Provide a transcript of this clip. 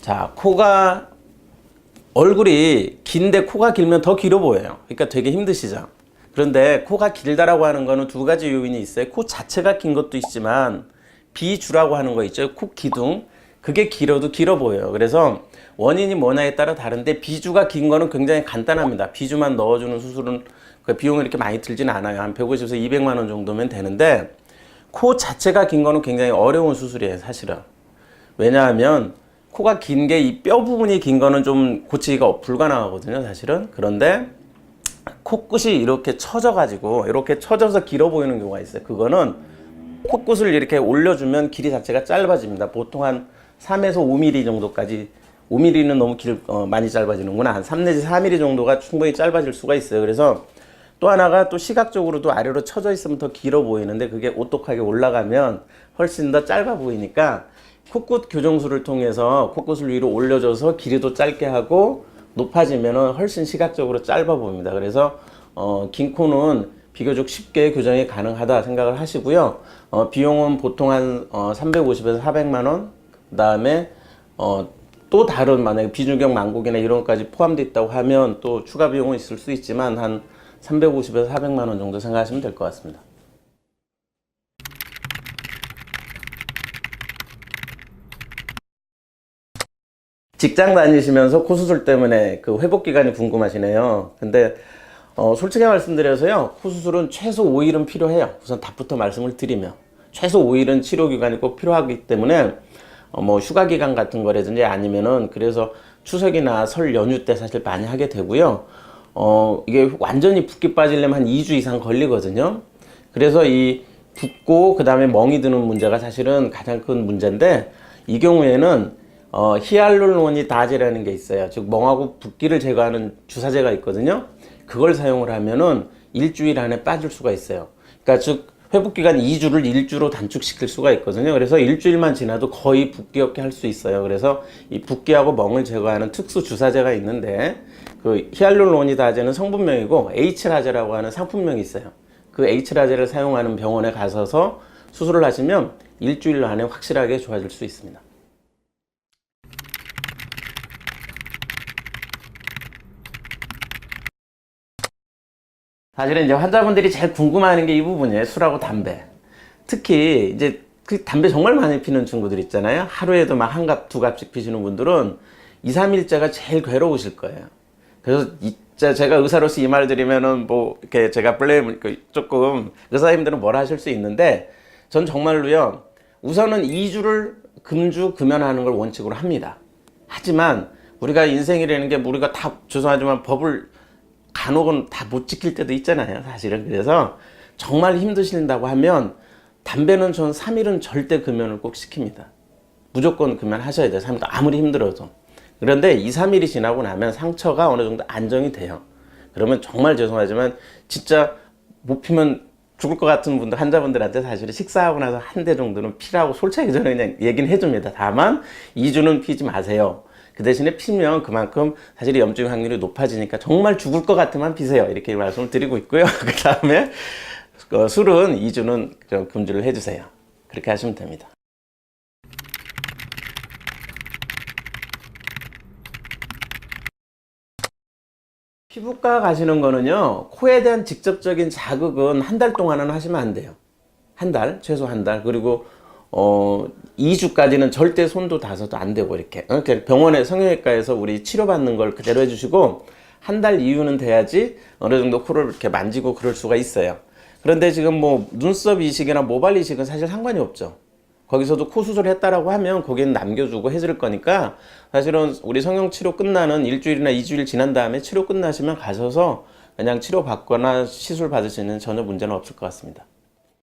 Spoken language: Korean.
자, 코가 얼굴이 긴데 코가 길면 더 길어 보여요. 그러니까 되게 힘드시죠. 그런데 코가 길다라고 하는 거는 두 가지 요인이 있어요. 코 자체가 긴 것도 있지만 비주라고 하는 거 있죠. 코 기둥. 그게 길어도 길어 보여요. 그래서 원인이 뭐냐에 따라 다른데 비주가 긴 거는 굉장히 간단합니다. 비주만 넣어주는 수술은 그 비용이 이렇게 많이 들진 않아요. 한 150에서 200만 원 정도면 되는데 코 자체가 긴 거는 굉장히 어려운 수술이에요, 사실은. 왜냐하면 코가 긴 게 이 뼈 부분이 긴 거는 좀 고치기가 불가능하거든요, 사실은. 그런데 코끝이 이렇게 처져가지고 이렇게 처져서 길어 보이는 경우가 있어요. 그거는 코끝을 이렇게 올려주면 길이 자체가 짧아집니다. 보통 한 3에서 5mm 정도까지, 5mm는 너무 많이 짧아지는구나. 한 3 내지 4mm 정도가 충분히 짧아질 수가 있어요. 그래서 또 하나가 또 시각적으로도 아래로 처져 있으면 더 길어 보이는데 그게 오똑하게 올라가면 훨씬 더 짧아 보이니까 코끝 교정술을 통해서 코끝을 위로 올려줘서 길이도 짧게 하고 높아지면 훨씬 시각적으로 짧아 보입니다. 그래서 긴 코는 비교적 쉽게 교정이 가능하다 생각을 하시고요. 비용은 보통 한 350에서 400만 원, 그 다음에 또 다른 만약에 비중격 망곡이나 이런 것까지 포함되어 있다고 하면 또 추가 비용은 있을 수 있지만 한 350에서 400만 원 정도 생각하시면 될 것 같습니다. 직장 다니시면서 코 수술 때문에 그 회복 기간이 궁금하시네요. 근데 솔직히 말씀드려서요, 코 수술은 최소 5일은 필요해요. 우선 답부터 말씀을 드리면 최소 5일은 치료 기간이 꼭 필요하기 때문에 뭐 휴가 기간 같은 거라든지 아니면은 그래서 추석이나 설 연휴 때 사실 많이 하게 되고요. 이게 완전히 붓기 빠지려면 한 2주 이상 걸리거든요. 그래서 이 붓고 그 다음에 멍이 드는 문제가 사실은 가장 큰 문제인데 이 경우에는 히알루로니다제라는 게 있어요. 즉 멍하고 붓기를 제거하는 주사제가 있거든요. 그걸 사용을 하면은 일주일 안에 빠질 수가 있어요. 그러니까 즉 회복기간 2주를 1주로 단축시킬 수가 있거든요. 그래서 일주일만 지나도 거의 붓기 없게 할 수 있어요. 그래서 이 붓기하고 멍을 제거하는 특수 주사제가 있는데 그 히알루로니다제는 성분명이고 H라제라고 하는 상품명이 있어요. 그 H라제를 사용하는 병원에 가셔서 수술을 하시면 일주일 안에 확실하게 좋아질 수 있습니다. 사실은 이제 환자분들이 제일 궁금해하는 게 이 부분이에요. 술하고 담배. 특히 이제 그 담배 정말 많이 피는 친구들 있잖아요. 하루에도 막 한 갑, 두 갑씩 피시는 분들은 2, 3일째가 제일 괴로우실 거예요. 그래서 제가 의사로서 이 말 드리면은 뭐 이렇게 제가 블레임 조금 의사님들은 뭐라 하실 수 있는데 전 정말로요. 우선은 2주를 금주 금연하는 걸 원칙으로 합니다. 하지만 우리가 인생이라는 게 우리가 다 죄송하지만 법을 간혹은 다 못 지킬 때도 있잖아요, 사실은. 그래서 정말 힘드신다고 하면 담배는 전 3일은 절대 금연을 꼭 시킵니다. 무조건 금연하셔야 돼요, 3일 아무리 힘들어도. 그런데 2, 3일이 지나고 나면 상처가 어느 정도 안정이 돼요. 그러면 정말 죄송하지만 진짜 못 피면 죽을 것 같은 분들, 환자분들한테 사실은 식사하고 나서 한 대 정도는 피라고 솔직하게 저는 그냥 얘기는 해줍니다. 다만 2주는 피지 마세요. 그 대신에 피면 그만큼 사실 염증 확률이 높아지니까 정말 죽을 것 같으면 피세요. 이렇게 말씀을 드리고 있고요. 그 다음에 술은 2주는 좀 금주를 해주세요. 그렇게 하시면 됩니다. 피부과 가시는 거는요, 코에 대한 직접적인 자극은 한 달 동안은 하시면 안 돼요. 한 달, 최소 한 달. 그리고 2주까지는 절대 손도 닿아서도 안 되고 이렇게 병원에 성형외과에서 우리 치료받는 걸 그대로 해주시고 한 달 이후는 돼야지 어느 정도 코를 이렇게 만지고 그럴 수가 있어요. 그런데 지금 뭐 눈썹 이식이나 모발 이식은 사실 상관이 없죠. 거기서도 코 수술했다라고 하면 거기는 남겨주고 해줄 거니까 사실은 우리 성형 치료 끝나는 일주일이나 2주일 지난 다음에 치료 끝나시면 가셔서 그냥 치료 받거나 시술 받으시는 전혀 문제는 없을 것 같습니다.